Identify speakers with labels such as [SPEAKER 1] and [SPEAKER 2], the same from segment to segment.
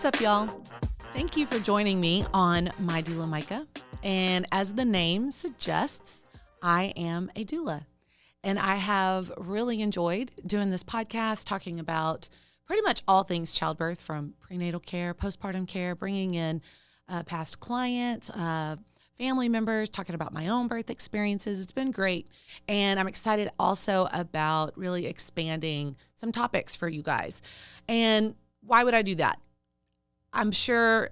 [SPEAKER 1] What's up, y'all? Thank you for joining me on My Doula Micah. And as the name suggests, I am a doula. And I have really enjoyed doing this podcast, talking about pretty much all things childbirth, from prenatal care, postpartum care, bringing in past clients, family members, talking about my own birth experiences. It's been great. And I'm excited also about really expanding some topics for you guys. And why would I do that? I'm sure,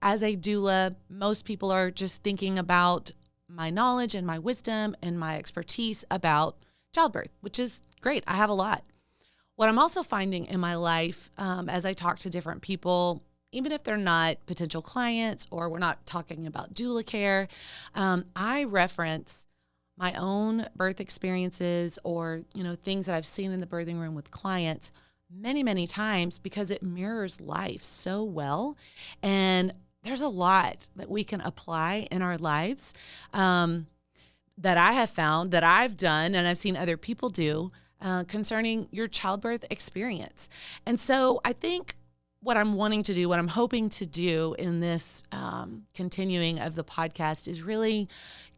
[SPEAKER 1] as a doula, most people are just thinking about my knowledge and my wisdom and my expertise about childbirth, which is great. I have a lot. What I'm also finding in my life, as I talk to different people, even if they're not potential clients or we're not talking about doula care, I reference my own birth experiences or, things that I've seen in the birthing room with clients many, many times because it mirrors life so well. And there's a lot that we can apply in our lives that I have found, that I've done, and I've seen other people do concerning your childbirth experience. And so I think what I'm wanting to do, what I'm hoping to do in this continuing of the podcast is really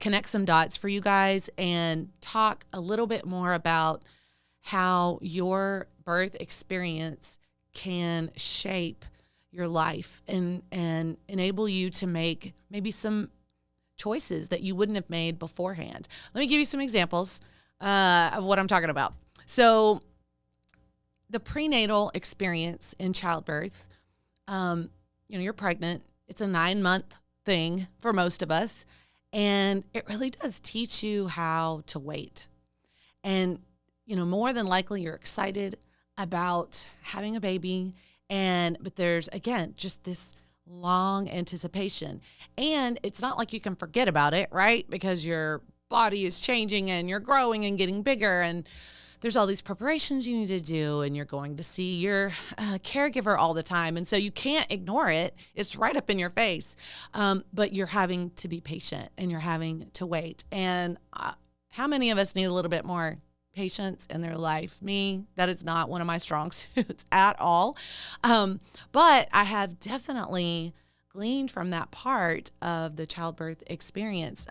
[SPEAKER 1] connect some dots for you guys and talk a little bit more about how your birth experience can shape your life and enable you to make maybe some choices that you wouldn't have made beforehand. Let me give you some examples of what I'm talking about. So the prenatal experience in childbirth, you're pregnant. It's a 9-month thing for most of us. And it really does teach you how to wait. And, more than likely you're excited about having a baby. But there's, again, just this long anticipation. And it's not like you can forget about it, right? Because your body is changing and you're growing and getting bigger. And there's all these preparations you need to do. And you're going to see your caregiver all the time. And so you can't ignore it. It's right up in your face. But you're having to be patient and you're having to wait. And how many of us need a little bit more patience in their life? Me, that is not one of my strong suits at all. But I have definitely gleaned from that part of the childbirth experience.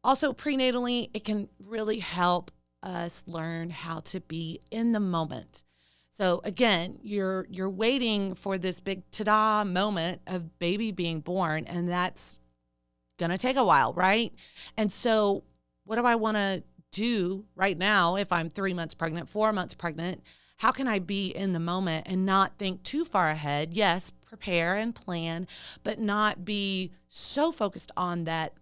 [SPEAKER 1] Also, prenatally, it can really help us learn how to be in the moment. So again, you're waiting for this big ta-da moment of baby being born, and that's gonna take a while, right? And so what do I want to do right now if I'm 3 months pregnant, 4 months pregnant? How can I be in the moment and not think too far ahead? Yes, prepare and plan, but not be so focused on that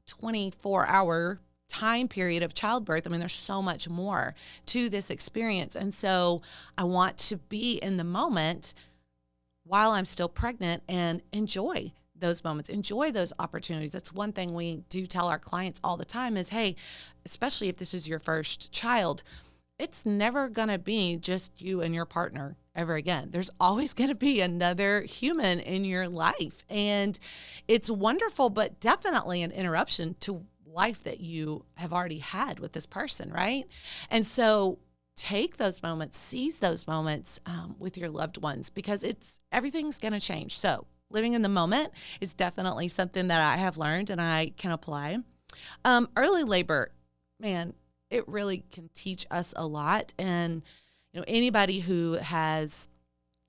[SPEAKER 1] 24-hour time period of childbirth. I mean, there's so much more to this experience. And so I want to be in the moment while I'm still pregnant and enjoy those moments, enjoy those opportunities. That's one thing we do tell our clients all the time is, hey, especially if this is your first child, it's never going to be just you and your partner ever again. There's always going to be another human in your life. And it's wonderful, but definitely an interruption to life that you have already had with this person, right? And so take those moments, seize those moments with your loved ones, because everything's going to change. So living in the moment is definitely something that I have learned and I can apply. Early labor, man, it really can teach us a lot. And, anybody who has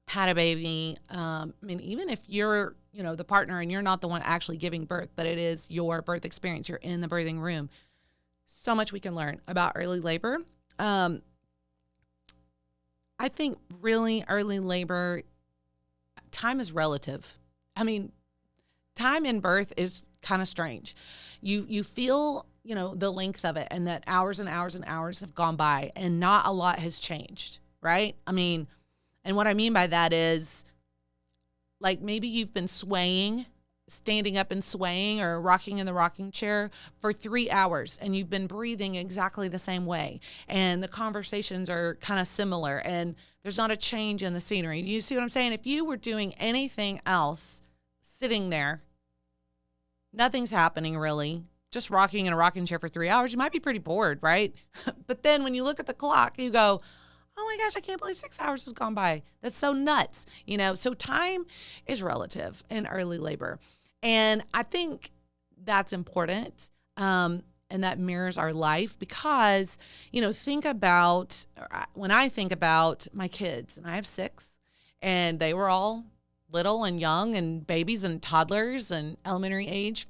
[SPEAKER 1] had a baby, even if you're, the partner and you're not the one actually giving birth, but it is your birth experience, you're in the birthing room, so much we can learn about early labor. I think really early labor, time is relative. I mean, time in birth is kind of strange. You feel, the length of it and that hours and hours and hours have gone by and not a lot has changed, right? I mean, and what I mean by that is like maybe you've been standing up and swaying or rocking in the rocking chair for 3 hours and you've been breathing exactly the same way. And the conversations are kind of similar and there's not a change in the scenery. Do you see what I'm saying? If you were doing anything else, sitting there, nothing's happening really, just rocking in a rocking chair for 3 hours, you might be pretty bored, right? But then when you look at the clock, you go, oh my gosh, I can't believe 6 hours has gone by. That's so nuts. So time is relative in early labor. And I think that's important. And that mirrors our life because, think about, when I think about my kids, and I have 6, and they were all little and young and babies and toddlers and elementary age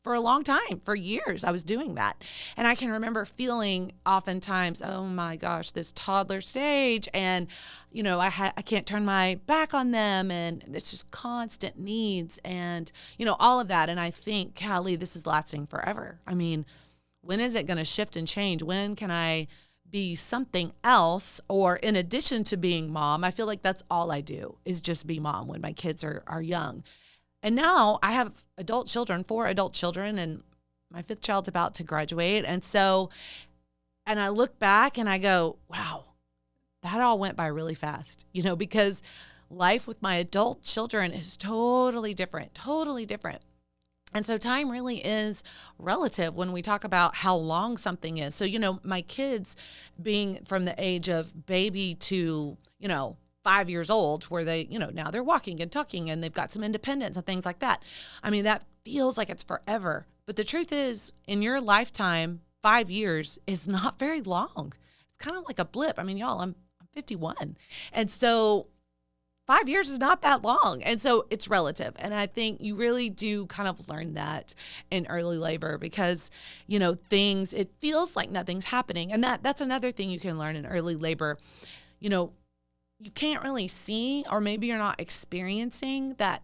[SPEAKER 1] for a long time, for years, I was doing that. And I can remember feeling oftentimes, oh my gosh, this toddler stage. And, I can't turn my back on them. And it's just constant needs and, all of that. And I think, golly, this is lasting forever. I mean, when is it going to shift and change? When can I be something else? Or in addition to being mom, I feel like that's all I do is just be mom when my kids are young. And now I have 4 adult children, and my 5th child's about to graduate. And I look back and I go, wow, that all went by really fast, because life with my adult children is totally different. And so time really is relative when we talk about how long something is. So, my kids being from the age of baby to, 5 years old, where they, now they're walking and talking and they've got some independence and things like that. I mean, that feels like it's forever. But the truth is, in your lifetime, 5 years is not very long. It's kind of like a blip. I mean, y'all, I'm 51. And so 5 years is not that long. And so it's relative. And I think you really do kind of learn that in early labor because, it feels like nothing's happening. And that's another thing you can learn in early labor. You can't really see, or maybe you're not experiencing that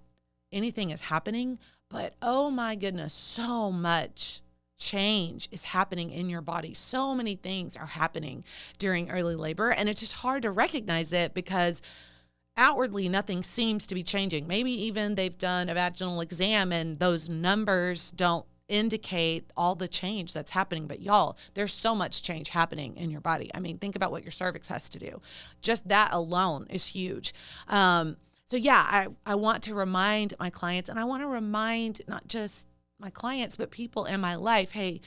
[SPEAKER 1] anything is happening, but oh my goodness, so much change is happening in your body. So many things are happening during early labor, and it's just hard to recognize it because outwardly nothing seems to be changing. Maybe even they've done a vaginal exam and those numbers don't indicate all the change that's happening. But y'all, there's so much change happening in your body. I mean, think about what your cervix has to do. Just that alone is huge. So yeah, I want to remind my clients, and I want to remind not just my clients, but people in my life, hey,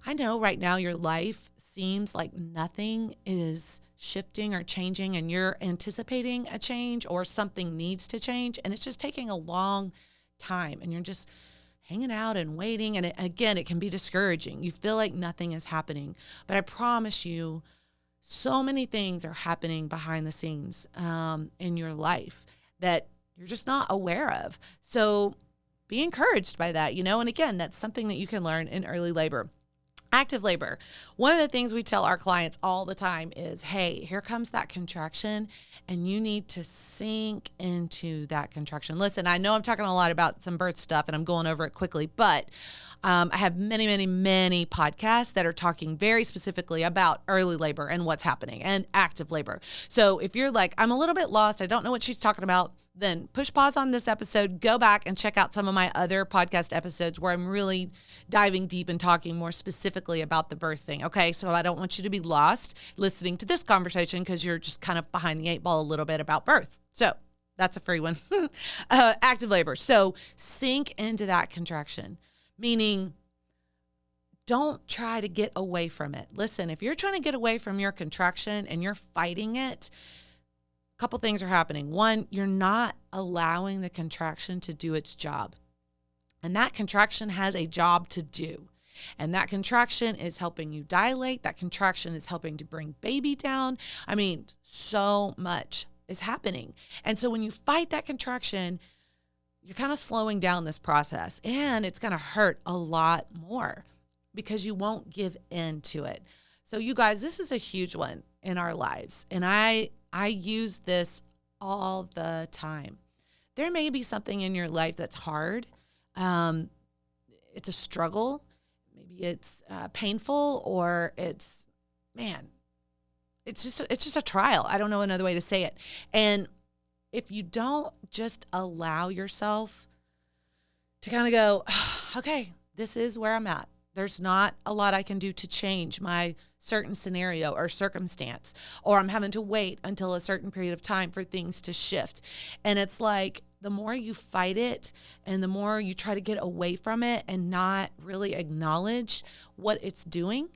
[SPEAKER 1] I know right now your life seems like nothing is shifting or changing, and you're anticipating a change or something needs to change, and it's just taking a long time, and you're just hanging out and waiting. And again, it can be discouraging. You feel like nothing is happening. But I promise you, so many things are happening behind the scenes in your life that you're just not aware of. So be encouraged by that, And again, that's something that you can learn in early labor. Active labor. One of the things we tell our clients all the time is, hey, here comes that contraction, and you need to sink into that contraction. Listen, I know I'm talking a lot about some birth stuff, and I'm going over it quickly, but I have many, many, many podcasts that are talking very specifically about early labor and what's happening and active labor. So if you're like, I'm a little bit lost, I don't know what she's talking about, then push pause on this episode, go back and check out some of my other podcast episodes where I'm really diving deep and talking more specifically about the birth thing. Okay, so I don't want you to be lost listening to this conversation because you're just kind of behind the 8 ball a little bit about birth. So that's a free one. Active labor. So sink into that contraction, meaning don't try to get away from it. Listen, if you're trying to get away from your contraction and you're fighting it, couple things are happening. One, you're not allowing the contraction to do its job. And that contraction has a job to do. And that contraction is helping you dilate. That contraction is helping to bring baby down. I mean, so much is happening. And so when you fight that contraction, you're kind of slowing down this process. And it's going to hurt a lot more because you won't give in to it. So you guys, this is a huge one in our lives. And I use this all the time. There may be something in your life that's hard. It's a struggle. Maybe it's painful, or it's just a trial. I don't know another way to say it. And if you don't just allow yourself to kind of go, okay, this is where I'm at. There's not a lot I can do to change my certain scenario or circumstance, or I'm having to wait until a certain period of time for things to shift. And it's like the more you fight it and the more you try to get away from it and not really acknowledge what it's doing,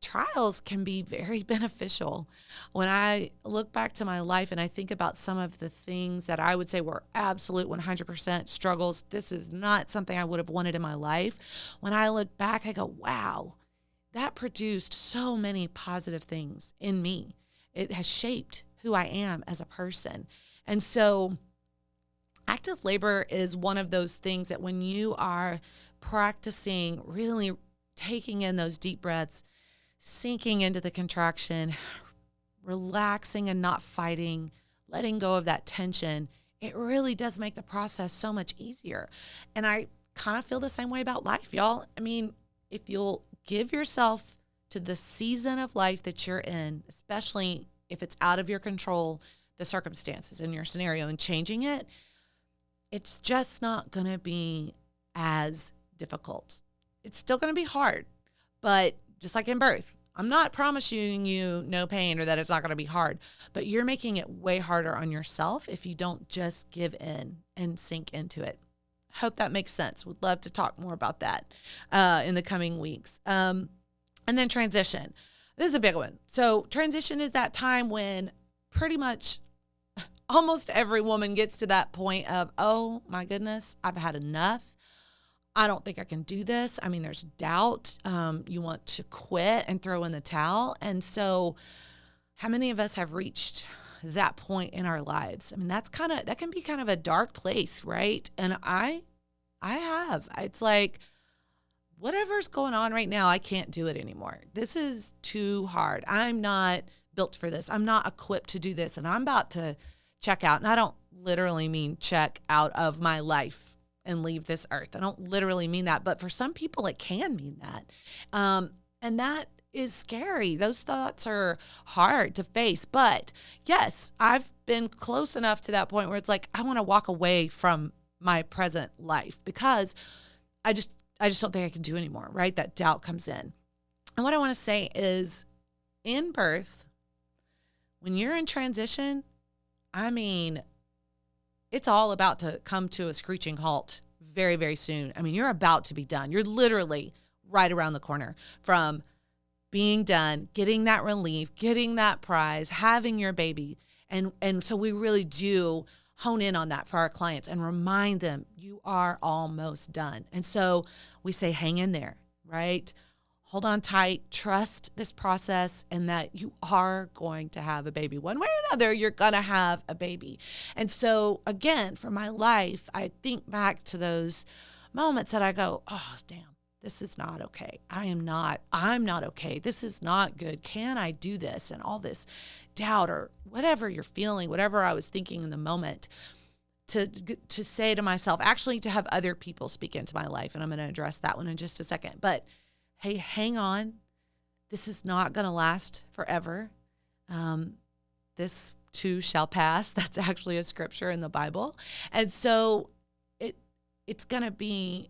[SPEAKER 1] trials can be very beneficial. When I look back to my life and I think about some of the things that I would say were absolute 100% struggles, this is not something I would have wanted in my life. When I look back, I go, wow, that produced so many positive things in me. It has shaped who I am as a person. And so active labor is one of those things that when you are practicing really taking in those deep breaths, sinking into the contraction, relaxing and not fighting, letting go of that tension, it really does make the process so much easier. And I kind of feel the same way about life, y'all. I mean, if you'll give yourself to the season of life that you're in, especially if it's out of your control, the circumstances in your scenario, and changing it, it's just not going to be as difficult. It's still going to be hard, but just like in birth, I'm not promising you no pain or that it's not going to be hard, but you're making it way harder on yourself if you don't just give in and sink into it. Hope that makes sense. Would love to talk more about that in the coming weeks. And then transition. This is a big one. So transition is that time when pretty much almost every woman gets to that point of, oh my goodness, I've had enough. I don't think I can do this. I mean, there's doubt. You want to quit and throw in the towel. And so how many of us have reached that point in our lives? I mean, that can be kind of a dark place, right? And I have. It's like, whatever's going on right now, I can't do it anymore. This is too hard. I'm not built for this. I'm not equipped to do this. And I'm about to check out. And I don't literally mean check out of my life and leave this earth. I don't literally mean that, but for some people it can mean that. And that is scary. Those thoughts are hard to face. But yes, I've been close enough to that point where it's like, I want to walk away from my present life because I just don't think I can do anymore, right? That doubt comes in. And what I want to say is in birth, when you're in transition, I mean, it's all about to come to a screeching halt very, very soon. I mean, you're about to be done. You're literally right around the corner from being done, getting that relief, getting that prize, having your baby. And so we really do hone in on that for our clients and remind them you are almost done. And so we say, hang in there, right? Hold on tight, trust this process, and that you are going to have a baby. One way or another, you're going to have a baby. And so, again, for my life, I think back to those moments that I go, oh, damn, this is not okay. I'm not okay. This is not good. Can I do this? And all this doubt or whatever you're feeling, whatever I was thinking in the moment, to say to myself, actually to have other people speak into my life. And I'm going to address that one in just a second. But hey, hang on. This is not going to last forever. This too shall pass. That's actually a scripture in the Bible. And so it's going to be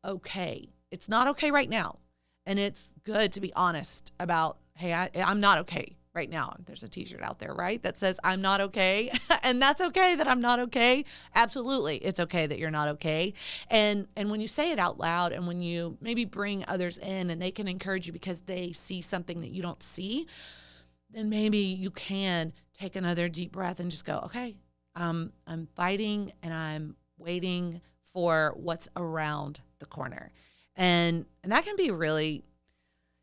[SPEAKER 1] okay. It's not okay right now. And it's good to be honest about, hey, I'm not okay right now. There's a t-shirt out there, right, that says I'm not okay. And that's okay that I'm not okay. Absolutely. It's okay that you're not okay. And when you say it out loud and when you maybe bring others in and they can encourage you because they see something that you don't see, then maybe you can take another deep breath and just go, okay, I'm fighting and I'm waiting for what's around the corner. And that can be really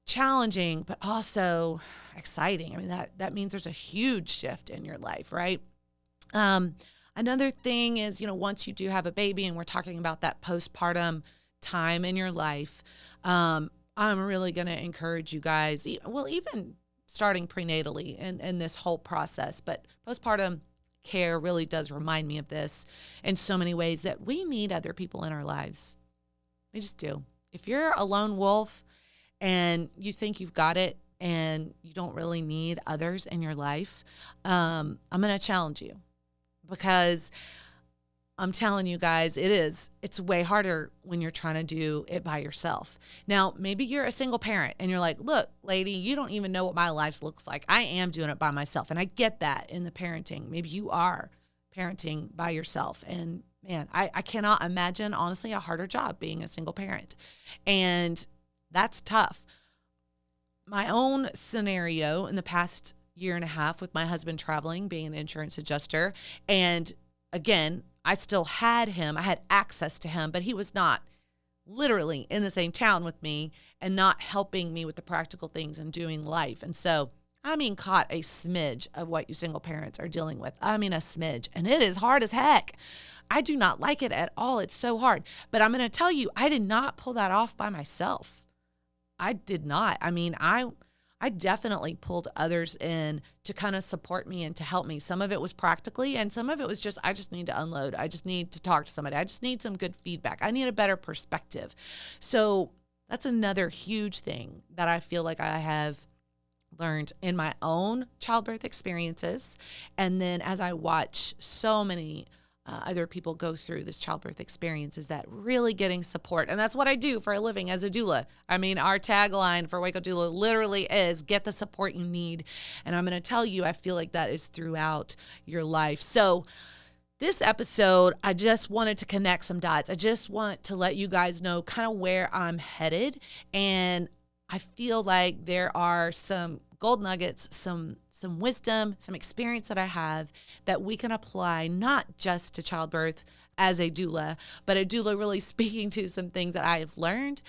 [SPEAKER 1] challenging, but also exciting. I mean, that means there's a huge shift in your life, right? Another thing is, once you do have a baby, and we're talking about that postpartum time in your life, I'm really going to encourage you guys, even starting prenatally in this whole process, but postpartum care really does remind me of this in so many ways, that we need other people in our lives. We just do. If you're a lone wolf and you think you've got it and you don't really need others in your life, I'm going to challenge you, because I'm telling you guys, it's way harder when you're trying to do it by yourself. Now, maybe you're a single parent and you're like, look, lady, you don't even know what my life looks like. I am doing it by myself. And I get that in the parenting. Maybe you are parenting by yourself. And man, I cannot imagine, honestly, a harder job being a single parent. And that's tough. my own scenario in the past year and a half with my husband traveling, being an insurance adjuster. And again, I still had him. I had access to him, but he was not literally in the same town with me and not helping me with the practical things and doing life. And so, caught a smidge of what you single parents are dealing with. A smidge. And it is hard as heck. I do not like it at all. It's so hard. But I'm going to tell you, I did not pull that off by myself. I did not. I definitely pulled others in to kind of support me and to help me. Some of it was practically, and some of it was just, I just need to unload. I just need to talk to somebody. I just need some good feedback. I need a better perspective. So that's another huge thing that I feel like I have learned in my own childbirth experiences. And then as I watch so many other people go through this childbirth experience, is that really getting support. And that's what I do for a living as a doula. Our tagline for Waco Doula literally is get the support you need. And I'm going to tell you, I feel like that is throughout your life. So this episode, I just wanted to connect some dots. I just want to let you guys know kind of where I'm headed. And I feel like there are some gold nuggets, some wisdom, some experience that I have that we can apply not just to childbirth as a doula, but a doula really speaking to some things that I have learned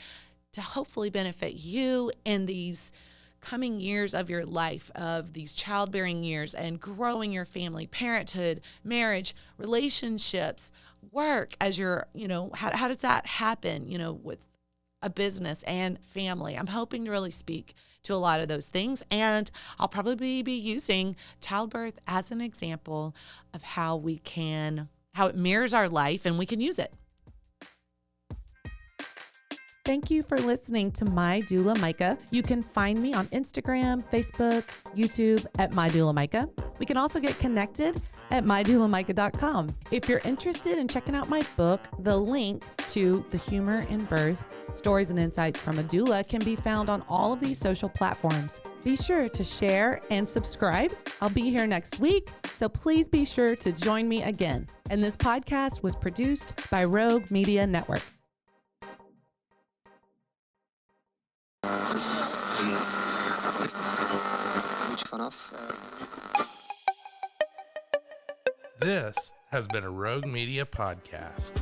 [SPEAKER 1] to hopefully benefit you in these coming years of your life, of these childbearing years and growing your family, parenthood, marriage, relationships, work as you're, how does that happen, with a business and family. I'm hoping to really speak to a lot of those things. And I'll probably be using childbirth as an example of how it mirrors our life and we can use it. Thank you for listening to My Doula Micah. You can find me on Instagram, Facebook, YouTube at My Doula Micah. We can also get connected at mydoulamicah.com. If you're interested in checking out my book, the link to The Humor in Birth, Stories and Insights from a Doula can be found on all of these social platforms. Be sure to share and subscribe. I'll be here next week, so please be sure to join me again. And this podcast was produced by Rogue Media Network.
[SPEAKER 2] This has been a Rogue Media podcast.